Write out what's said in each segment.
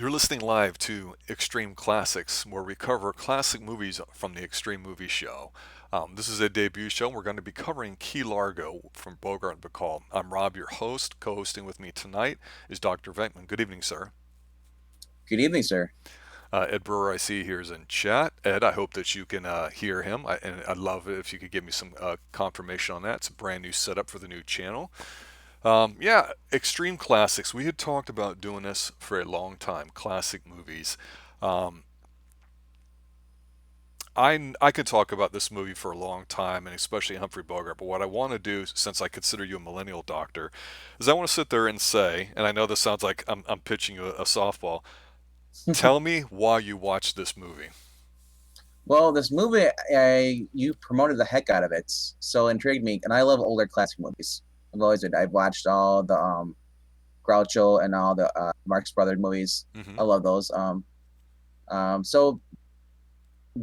You're listening live to Extreme Classics, where we cover classic movies from the Extreme Movie Show. This is a debut show. We're going to be covering Key Largo from Bogart and Bacall. I'm Rob, your host. Co-hosting with me tonight is Dr. Venkman. Good evening, sir. Good evening, sir. Ed Brewer, I see here is in chat. Ed, I hope that you can hear him, and I'd love it if you could give me some confirmation on that. It's a brand new setup for the new channel. Yeah, Extreme Classics. We had talked about doing this for a long time. Classic movies. Um, I could talk about this movie for a long time, and especially Humphrey Bogart. But what I want to do, since I consider you a millennial doctor, is I want to sit there and say, and I know this sounds like I'm pitching you a softball. Tell me why you watched this movie. Well, this movie, you promoted the heck out of it, so it intrigued me, and I love older classic movies. I've always did. I've watched all the Groucho and all the Marx Brothers movies. Hmm. I love those. So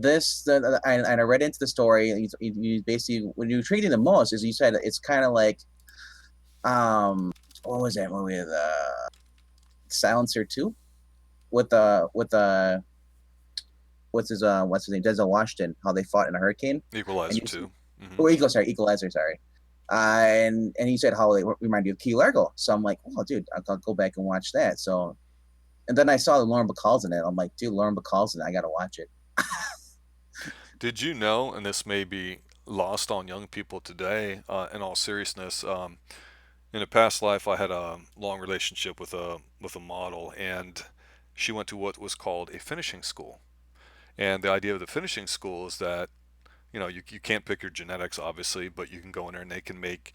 and I read into the story. And you basically what you intrigued me the most is you said it's kind of like what was that movie? The Silencer 2 with what's his name? Denzel Washington. How they fought in a hurricane, and Equalizer you too. Hmm. or Equalizer, sorry. And he said how they remind you of Key Largo. So I'm like, oh, dude, I'll go back and watch that. So, and then I saw the Lauren Bacall's in it. I'm like, dude, Lauren Bacall's in it. I gotta watch it. Did you know, and this may be lost on young people today, in all seriousness, in a past life, I had a long relationship with a model, and she went to what was called a finishing school. And the idea of the finishing school is that you can't pick your genetics, obviously, but you can go in there and they can make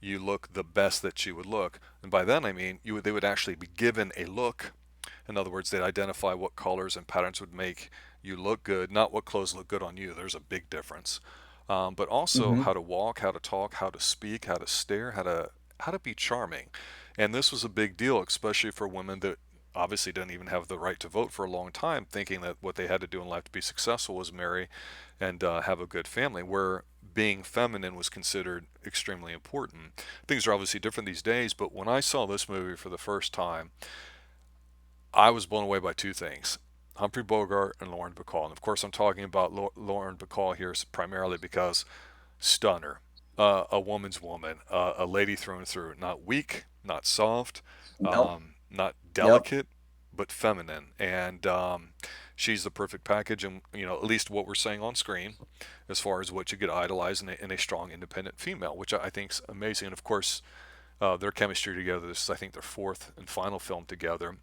you look the best that you would look. And by then, I mean they would actually be given a look. In other words, they'd identify what colors and patterns would make you look good, not what clothes look good on you. There's a big difference. But also Mm-hmm. how to walk, how to talk, how to speak, how to stare, how to be charming. And this was a big deal, especially for women that obviously didn't even have the right to vote for a long time, thinking that what they had to do in life to be successful was marry and have a good family, where being feminine was considered extremely important. Things are obviously different these days, but when I saw this movie for the first time, I was blown away by two things: Humphrey Bogart and Lauren Bacall. And of course, I'm talking about Lauren Bacall here primarily because stunner, a woman's woman, a lady through and through, not weak, not soft, Nope. not Yep. delicate, but feminine. And she's the perfect package, and at least what we're saying on screen, as far as what you could idolize in a strong, independent female, which I think is amazing. And of course, their chemistry together. This is, I think, their fourth and final film together.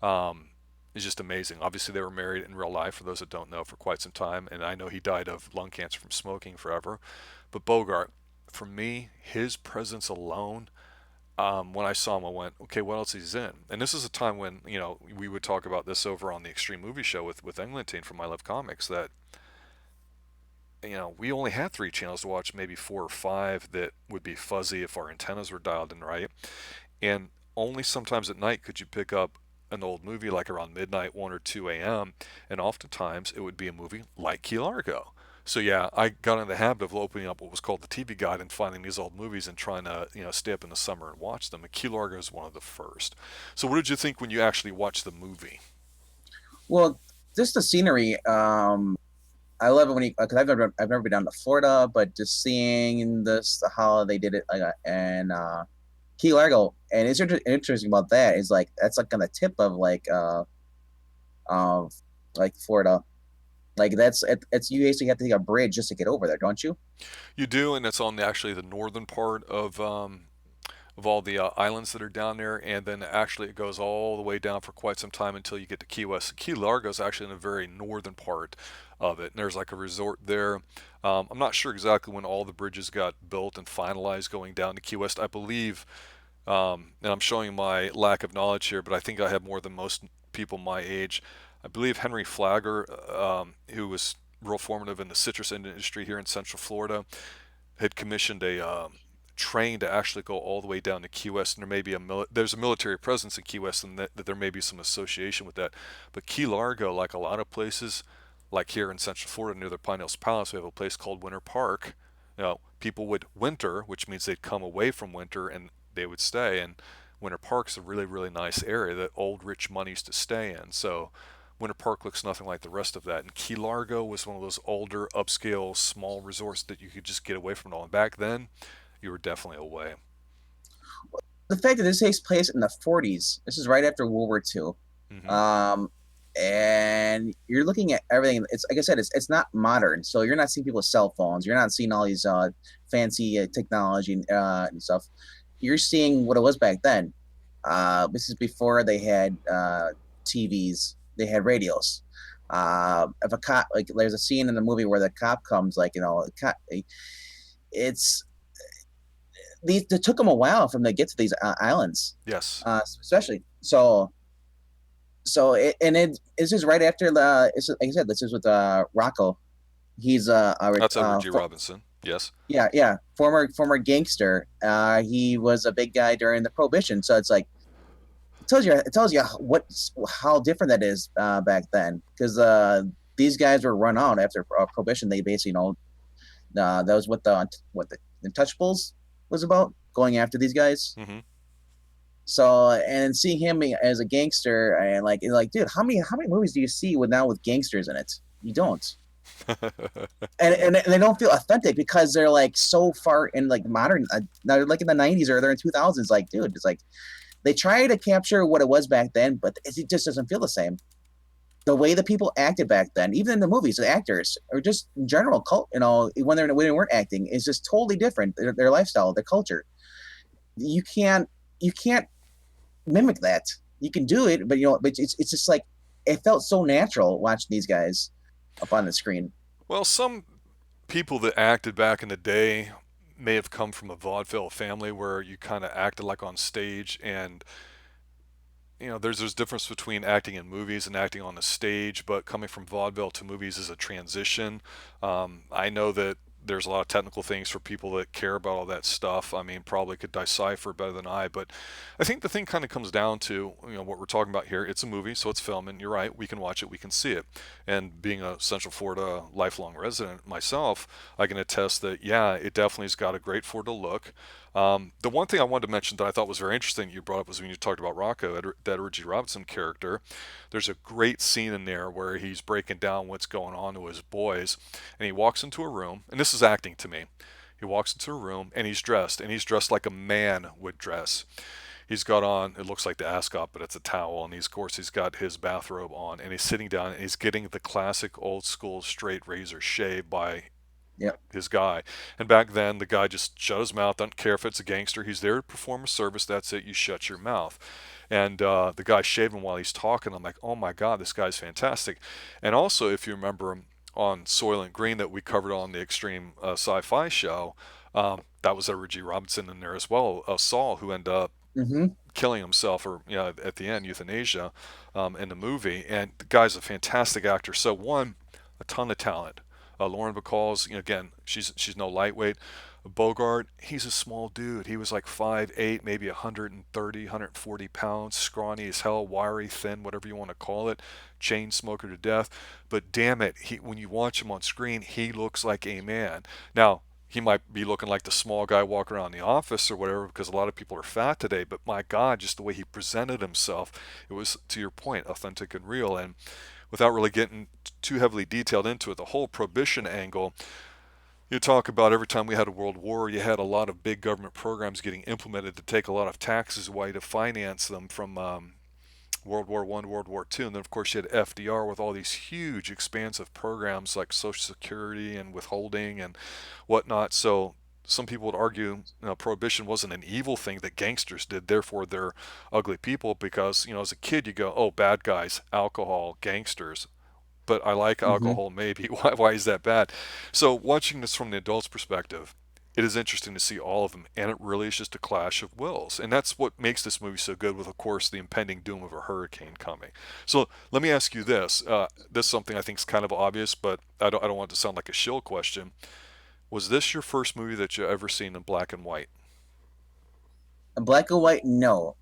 Um, is just amazing. Obviously, they were married in real life, for those that don't know, for quite some time. And I know he died of lung cancer from smoking forever. But Bogart, for me, his presence alone, when I saw him, I went, okay, what else is he in? And this is a time when, we would talk about this over on the Extreme Movie Show with Eglinton from I Love Comics, that, we only had three channels to watch, maybe four or five that would be fuzzy if our antennas were dialed in right. And only sometimes at night could you pick up an old movie like around midnight, 1 or 2 a.m., and oftentimes it would be a movie like Key Largo. So yeah, I got in the habit of opening up what was called the TV Guide and finding these old movies and trying to, stay up in the summer and watch them. And Key Largo is one of the first. So what did you think when you actually watched the movie? Well, just the scenery. I love it when you because I've never been down to Florida, but just seeing this how they did it and Key Largo, and it's interesting about that is like that's like on the tip of like Florida. Like it's you basically have to take a bridge just to get over there, don't you? You do, and it's on actually the northern part of all the islands that are down there, and then actually it goes all the way down for quite some time until you get to Key West. Key Largo is actually in the very northern part of it, and there's like a resort there. I'm not sure exactly when all the bridges got built and finalized going down to Key West. I believe, and I'm showing my lack of knowledge here, but I think I have more than most people my age. I believe Henry Flagler, who was real formative in the citrus industry here in Central Florida, had commissioned a train to actually go all the way down to Key West, and there's a military presence in Key West, and that there may be some association with that. But Key Largo, like a lot of places, like here in Central Florida near the Pine Hills Palace, we have a place called Winter Park. People would winter, which means they'd come away from winter and they would stay. And Winter Park's a really, really nice area that old rich money used to stay in. So Winter Park looks nothing like the rest of that. And Key Largo was one of those older, upscale, small resorts that you could just get away from it all. And back then, you were definitely away. The fact that this takes place in the 40s, this is right after World War II. Hmm. Um, and you're looking at everything. It's like I said, it's not modern. So you're not seeing people with cell phones. You're not seeing all these fancy technology and stuff. You're seeing what it was back then. This is before they had TVs. They had radios. If a cop, like, there's a scene in the movie where the cop comes, like, it's it took them a while from to get to these islands, Yes. especially and it's just right after the. It's like I said, this is with Rocco. He's That's Edward G. Robinson. Yes. yeah, former gangster. He was a big guy during the Prohibition, so it's like it tells you how different that is back then, because these guys were run out after Prohibition. They basically, that was what the Untouchables was about, going after these guys. Hmm. So, and seeing him as a gangster, and like, dude, how many movies do you see with gangsters in it? You don't. And they don't feel authentic because they're like so far in like modern, now like in the 90s or they're in 2000s. Like, dude, it's like they try to capture what it was back then, but it just doesn't feel the same. The way the people acted back then, even in the movies, the actors, or just in general, when they weren't acting, is just totally different. Their lifestyle, their culture. You can't mimic that. You can do it, but it's just like it felt so natural watching these guys up on the screen. Well, some people that acted back in the day may have come from a vaudeville family where you kind of acted like on stage, and there's difference between acting in movies and acting on the stage, but coming from vaudeville to movies is a transition. I know that there's a lot of technical things for people that care about all that stuff. I mean, probably could decipher better than I, but I think the thing kind of comes down to, what we're talking about here. It's a movie, so it's film, and you're right, we can watch it, we can see it. And being a Central Florida lifelong resident myself, I can attest that, yeah, it definitely has got a great Florida look. The one thing I wanted to mention that I thought was very interesting you brought up was when you talked about Rocco, the Edward G. Robinson character. There's a great scene in there where he's breaking down what's going on to his boys, and he walks into a room, and this is acting to me. He walks into a room and he's dressed like a man would dress. He's got on, it looks like the ascot, but it's a towel, and of course he's got his bathrobe on, and he's sitting down and he's getting the classic old school straight razor shave by Yep. his guy. And back then, the guy just shut his mouth, doesn't care if it's a gangster. He's there to perform a service. That's it. You shut your mouth. And the guy shaving while he's talking. I'm like, oh my God, this guy's fantastic. And also, if you remember him on Soylent Green that we covered on the Xtreme Sci-Fi show, that was Edward G. Robinson in there as well. Saul, who ended up Mm-hmm. killing himself, or at the end, euthanasia, in the movie. And the guy's a fantastic actor. So one, a ton of talent. Lauren Bacall's, again, she's no lightweight. Bogart, he's a small dude. He was like 5'8", maybe 130, 140 pounds, scrawny as hell, wiry, thin, whatever you want to call it, chain smoker to death. But damn it, when you watch him on screen, he looks like a man. Now, he might be looking like the small guy walking around the office or whatever, because a lot of people are fat today, but my God, just the way he presented himself, it was, to your point, authentic and real. And without really getting too heavily detailed into it, the whole prohibition angle, you talk about every time we had a world war, you had a lot of big government programs getting implemented to take a lot of taxes away to finance them, from World War One, World War Two, and then of course you had FDR with all these huge, expansive programs like Social Security and withholding and whatnot. So some people would argue, prohibition wasn't an evil thing that gangsters did, therefore they're ugly people, because as a kid you go, oh, bad guys, alcohol, gangsters. But I like Mm-hmm. alcohol, maybe. Why is that bad? So watching this from the adult's perspective, it is interesting to see all of them, and it really is just a clash of wills. And that's what makes this movie so good, with, of course, the impending doom of a hurricane coming. So let me ask you this. This is something I think is kind of obvious, but I don't want it to sound like a shill question. Was this your first movie that you ever seen in black and white? Black and white, no.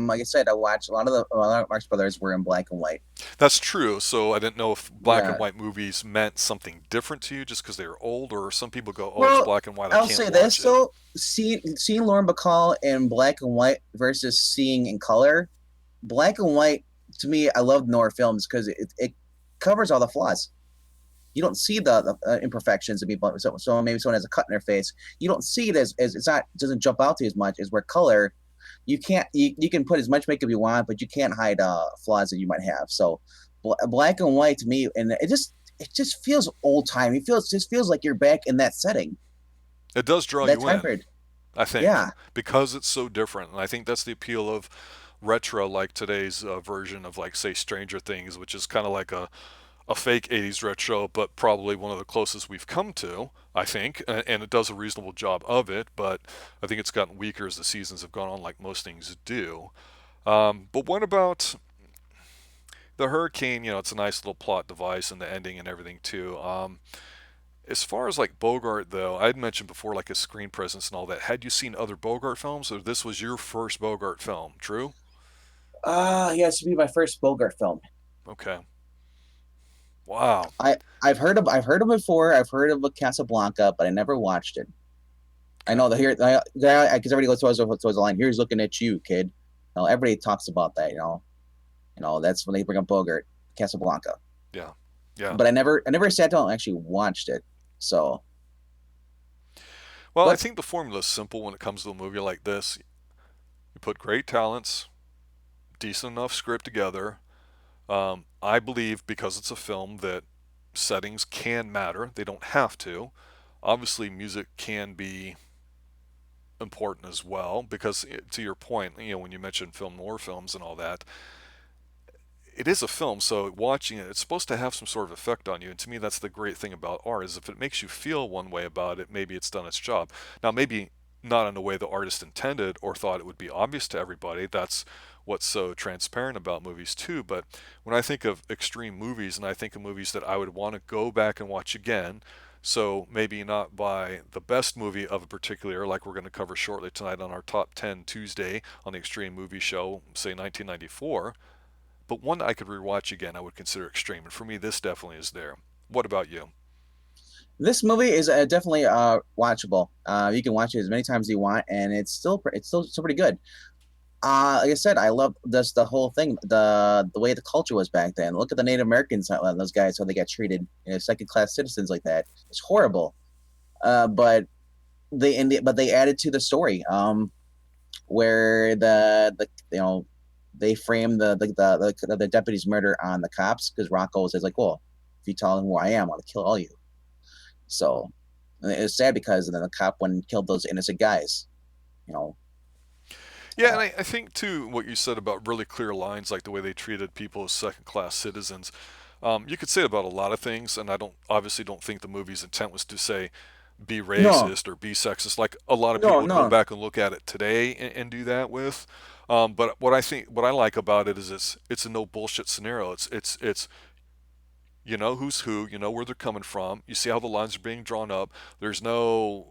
Like I said, I watched a lot of Marx Brothers were in black and white. That's true. So I didn't know if black and Yeah. white movies meant something different to you just because they were old, or some people go, "Oh, it's Well, black and white. I I'll can't say watch this it." though: seeing Lauren Bacall in black and white versus seeing in color. Black and white, to me, I love noir films because it covers all the flaws. You don't see the imperfections of people. So maybe someone has a cut in their face. You don't see it as it's not doesn't jump out to you as much as where color. You can put as much makeup you want, but you can't hide flaws that you might have. So black and white to me, and it just feels old time. It just feels like you're back in that setting, It does draw that you time in, period. I think, Yeah, because it's so different. And I think that's the appeal of retro, like today's version of, like, say, Stranger Things, which is kind of like a fake 80s retro, but probably one of the closest we've come to, I think. And it does a reasonable job of it, but I think it's gotten weaker as the seasons have gone on, like most things do. But what about the hurricane? It's a nice little plot device and the ending and everything, too. As far as like Bogart, though, I'd mentioned before, like his screen presence and all that. Had you seen other Bogart films, or this was your first Bogart film? True? yeah, this would be my first Bogart film. Okay. Wow. I've heard of before. I've heard of a Casablanca, but I never watched it. I Okay. know that here, because everybody goes towards the line. Here's looking at you, kid. Everybody talks about that. That's when they bring up Bogart, Casablanca. Yeah. Yeah. But I never sat down and actually watched it. So, Well, I but think the formula is simple when it comes to a movie like this. You put great talents, decent enough script together. I believe because it's a film that settings can matter. They don't have to. Obviously, music can be important as well because, to your point, when you mentioned film noir films and all that, it is a film, so watching it, it's supposed to have some sort of effect on you. And to me, that's the great thing about art, is if it makes you feel one way about it, maybe it's done its job. Now, maybe not in a way the artist intended or thought it would be obvious to everybody. That's what's so transparent about movies too. But when I think of extreme movies, and I think of movies that I would want to go back and watch again, so maybe not by the best movie of a particular year, like we're going to cover shortly tonight on our top 10 Tuesday on the Extreme Movie Show, say 1994, but one I could rewatch again, I would consider extreme. And for me, this definitely is there. What about you? this movie is definitely watchable. You can watch it as many times as you want, and it's still pretty good. Like I said, I love this the whole thing, the way the culture was back then. Look at the Native Americans, those guys, how they got treated, second class citizens like that. It's horrible. But but they added to the story, where they frame the deputy's murder on the cops because Rocco says like, well, if you tell them who I am, I want to kill all you. So it was sad because then the cop went and killed those innocent guys. You know, Yeah, and uh, I think too what you said about really clear lines, like the way they treated people as second-class citizens. You could say about a lot of things, and I don't obviously don't think the movie's intent was to say be no, racist or be sexist, like a lot of people no, would go no, back and look at it today and do that with. But what I like about it is it's a no bullshit scenario. It's you know who's who, you know where they're coming from. You see how the lines are being drawn up. There's no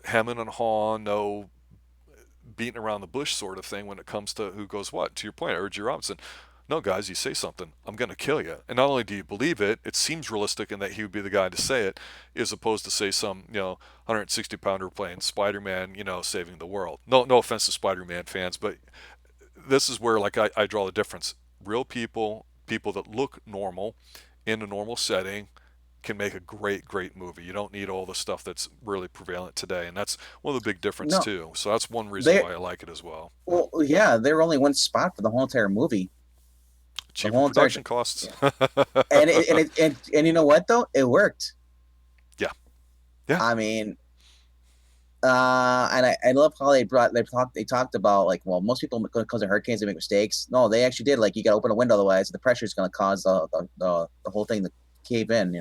hemming and hawing, no beating around the bush sort of thing when it comes to who goes what. To your point, I urge you, Robinson. No, guys, you say something, I'm going to kill you. And not only do you believe it, it seems realistic in that he would be the guy to say it, as opposed to say some, 160 pounder playing Spider-Man, saving the world. No offense to Spider-Man fans, but this is where, like, I draw the difference. Real people, people that look normal in a normal setting, can make a great movie. You don't need all the stuff that's really prevalent today, and that's one of the big difference no. too. So that's one reason They why I like it as well. well, yeah, they were only one spot for the whole entire movie. The Cheaper whole entire production costs. yeah. And you know what though? It worked. Yeah, yeah, I mean, and I love how they talked about like, well, most people because of hurricanes they make mistakes. No, they actually did. Like you got to open a window, otherwise the pressure is going to cause the whole thing to cave in.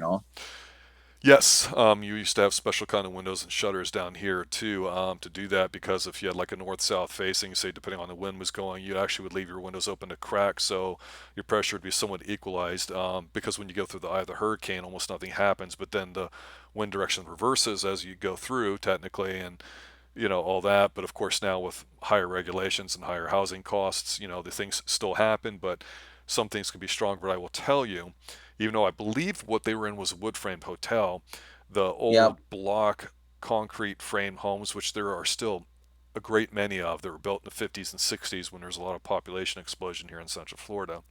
yes. You used to have special kind of windows and shutters down here too, to do that, because if you had like a north-south facing, say depending on the wind was going, you actually would leave your windows open to crack, so your pressure would be somewhat equalized. Because when you go through the eye of the hurricane, almost nothing happens, but then the wind direction reverses as you go through technically, and all that. But of course, now with higher regulations and higher housing costs, the things still happen, but some things can be strong. But I will tell you, even though I believe what they were in was a wood framed hotel, the Yep. old block concrete frame homes, which there are still a great many of, that were built in the 50s and 60s when there's a lot of population explosion here in Central Florida.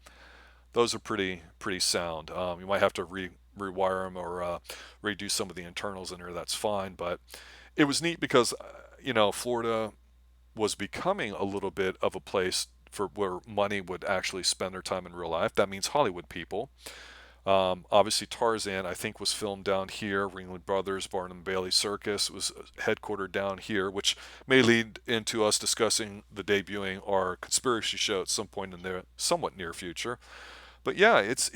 Those are pretty sound. You might have to rewire them or redo some of the internals in there. That's fine, but it was neat because Florida was becoming a little bit of a place for where money would actually spend their time in real life. That means Hollywood people. Obviously, Tarzan, I think, was filmed down here. Ringling Brothers, Barnum Bailey Circus was headquartered down here, which may lead into us discussing the debuting our conspiracy show at some point in the somewhat near future. But yeah, it's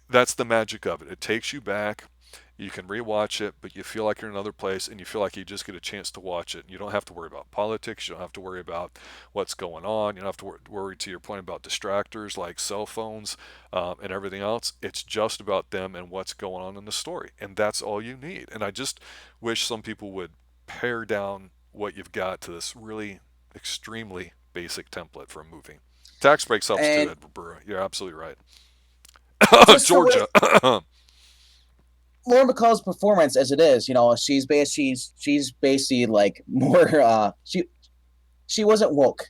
that's the magic of it. It takes you back. You can rewatch it, but you feel like you're in another place, and you feel like you just get a chance to watch it. You don't have to worry about politics. You don't have to worry about what's going on. You don't have to worry, to your point, about distractors like cell phones and everything else. It's just about them and what's going on in the story, and that's all you need. And I just wish some people would pare down what you've got to this really extremely basic template for a movie. Tax breaks helps too, And Edward Burr. You're absolutely right. just for what Georgia. Lauren Bacall's performance as it is, she's basically like more she wasn't woke,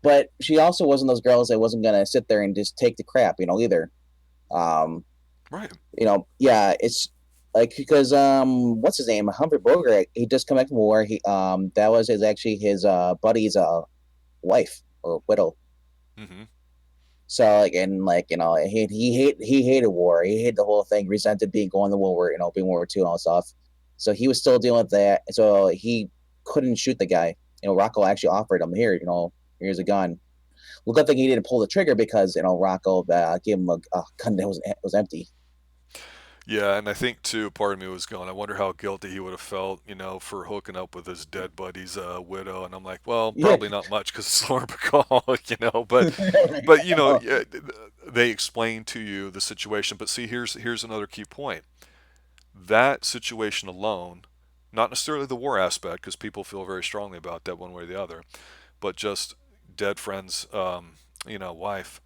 but she also wasn't those girls that wasn't gonna sit there and just take the crap, either. Um, Right. yeah, it's like because what's his name? Humphrey Bogart, he just come back from war. That was his buddy's wife or widow. Hmm. So like and like he hated war. He hated the whole thing. Resented being going to war, being World War II and all that stuff. So he was still dealing with that. So he couldn't shoot the guy. Rocco actually offered him here. Here's a gun. Well, good thing he didn't pull the trigger because Rocco gave him a gun that was empty. Yeah, and I think too, part of me was going, I wonder how guilty he would have felt, for hooking up with his dead buddy's widow. And I'm like, well, Yeah. probably not much because it's Lauren Bacall, but yeah, they explain to you the situation. But see, here's another key point. That situation alone, not necessarily the war aspect, because people feel very strongly about that one way or the other, but just dead friends, wife.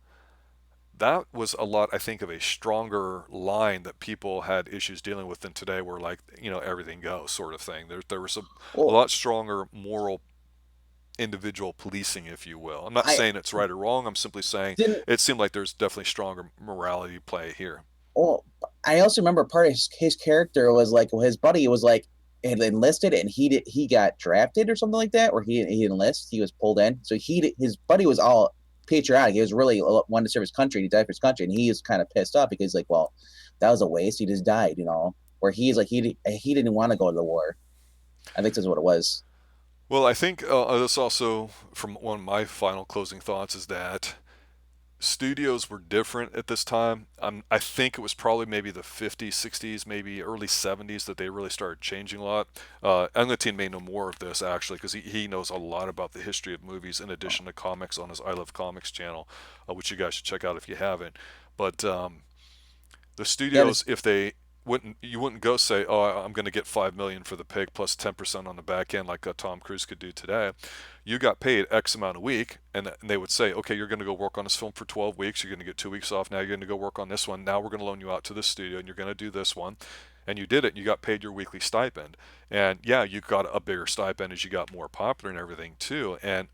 That was a lot, I think, of a stronger line that people had issues dealing with than today, where like everything goes sort of thing. There was a Well, lot stronger moral individual policing, if you will. I'm not I saying it's right or wrong. I'm simply saying didn't. it seemed like there's definitely stronger morality play here. Well, I also remember part of his character was like his buddy was like had enlisted and he got drafted or something like that, or he enlisted. He was pulled in, so his buddy was all patriotic. He was really wanted to serve his country. He died for his country, and he was kind of pissed off because like, well, that was a waste. He just died, Where he's like he didn't want to go to the war. I think that's what it was. Well, I think this also, from one of my final closing thoughts, is that studios were different at this time. I think it was probably maybe the 50s, 60s, maybe early 70s that they really started changing a lot. Englund may know more of this actually because he knows a lot about the history of movies in addition to comics on his I Love Comics channel, which you guys should check out if you haven't. But the Yeah, studios, if they wouldn't, you wouldn't go say, "Oh, I'm going to get 5 million for the pig plus 10% on the back end," like Tom Cruise could do today. You got paid X amount a week, and they would say, "Okay, you're going to go work on this film for 12 weeks. You're going to get 2 weeks off. Now you're going to go work on this one. Now we're going to loan you out to this studio, and you're going to do this one." And you did it, and you got paid your weekly stipend. And yeah, you got a bigger stipend as you got more popular and everything too. And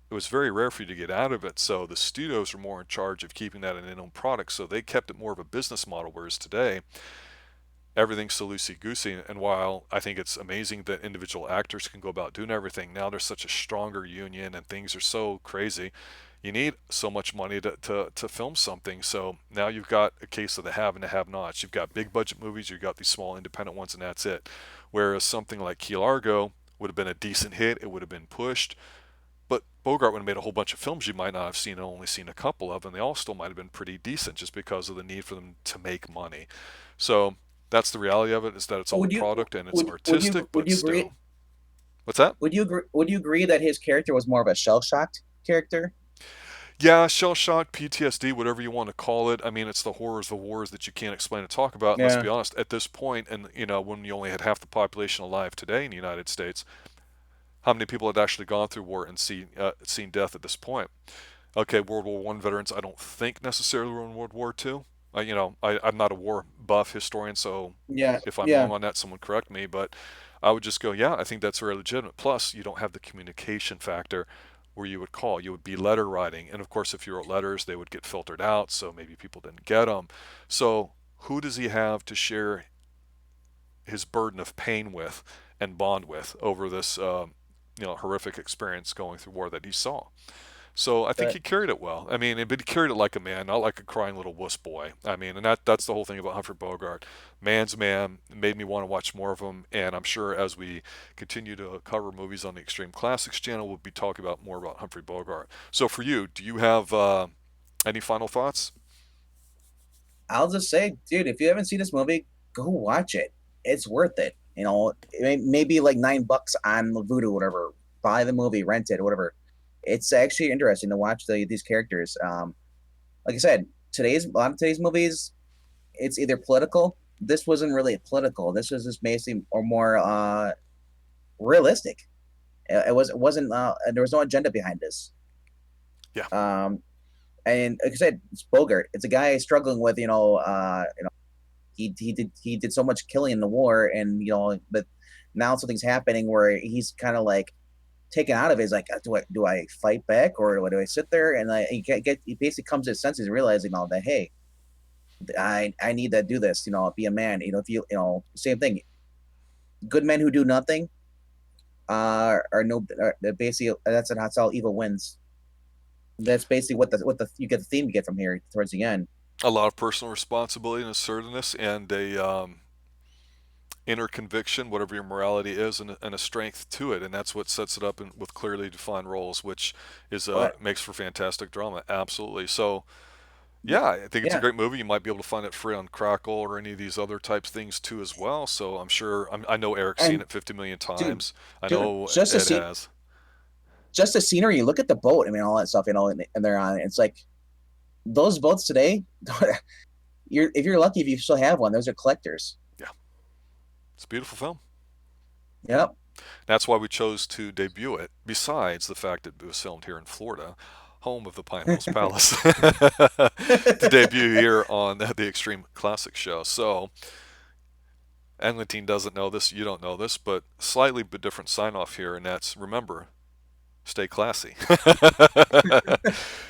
it was very rare for you to get out of it. So the studios were more in charge of keeping that an in-own product. So they kept it more of a business model. Whereas today, everything's so loosey goosey. And while I think it's amazing that individual actors can go about doing everything, now there's such a stronger union and things are so crazy. You need so much money to film something. So now you've got a case of the have and the have nots. You've got big budget movies, you've got these small independent ones, and that's it. Whereas something like Key Largo would have been a decent hit, it would have been pushed. But Bogart would have made a whole bunch of films you might not have seen and only seen a couple of, and they all still might have been pretty decent just because of the need for them to make money. So that's the reality of it, is that it's all a would you product and it's would artistic, would but you still. agree? What's that? Would you agree that his character was more of a shell shocked character? Yeah, shell shock, PTSD, whatever you want to call it. I mean, it's the horrors of wars that you can't explain and talk about. And let's Yeah. be honest, at this point, and when you only had half the population alive today in the United States, how many people had actually gone through war and seen death at this point. Okay, World War One veterans, I don't think necessarily were in World War Two. I'm not a war buff historian, so Yeah, if I'm yeah. wrong on that, someone correct me. But I would just go, yeah, I think that's very legitimate. Plus, you don't have the communication factor where you would call. You would be letter writing, and of course, if you wrote letters, they would get filtered out, so maybe people didn't get them. So who does he have to share his burden of pain with and bond with over this, horrific experience going through war that he saw? So I think But he carried it well. I mean, but he carried it like a man, not like a crying little wuss boy. I mean, and that's the whole thing about Humphrey Bogart. Man's man. Made me want to watch more of him, and I'm sure as we continue to cover movies on the Extreme Classics channel, we'll be talking about more about Humphrey Bogart. So for you, do you have any final thoughts? I'll just say, dude, if you haven't seen this movie, go watch it. It's worth it. Maybe like $9 on Vudu, whatever. Buy the movie, rent it, whatever. It's actually interesting to watch these characters. Like I said, a lot of today's movies, it's either political. This wasn't really political. This was just basically or more realistic. It wasn't. There was no agenda behind this. Yeah, Um, and like I said, it's Bogart. It's a guy struggling with he did so much killing in the war, and but now something's happening where he's kind of like taken out of it. He's like, do I fight back, or do I sit there? And he basically comes to his senses, realizing all that, hey, I need to do this. Be a man. If same thing. Good men who do nothing are no are basically that's how evil wins. That's basically what the you get the theme you get from here towards the end. a lot of personal responsibility and assertiveness, and a inner conviction, whatever your morality is, and a strength to it, and that's what sets it up with clearly defined roles, which is But makes for fantastic drama. Absolutely. So yeah, I think it's a yeah, great movie. You might be able to find it free on Crackle or any of these other types things too as well. So I'm sure I know Eric's seen and it 50 million dude, times. I dude, know Ed has. just the scenery. Look at the boat. I mean, all that stuff. And they're on it. It's like those boats today. If you're lucky, if you still have one, those are collectors. Yeah, it's a beautiful film. Yep. That's why we chose to debut it. Besides the fact that it was filmed here in Florida, home of the Pine Hills Palace, to debut here on the Extreme Classic Show. So Englentine doesn't know this, you don't know this, but slightly but different sign off here, and that's remember, stay classy.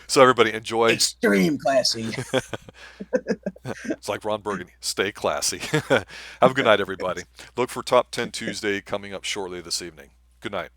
So everybody enjoy. Extreme classy. It's like Ron Burgundy, stay classy. Have a good night, everybody. Look for Top 10 Tuesday coming up shortly this evening. Good night.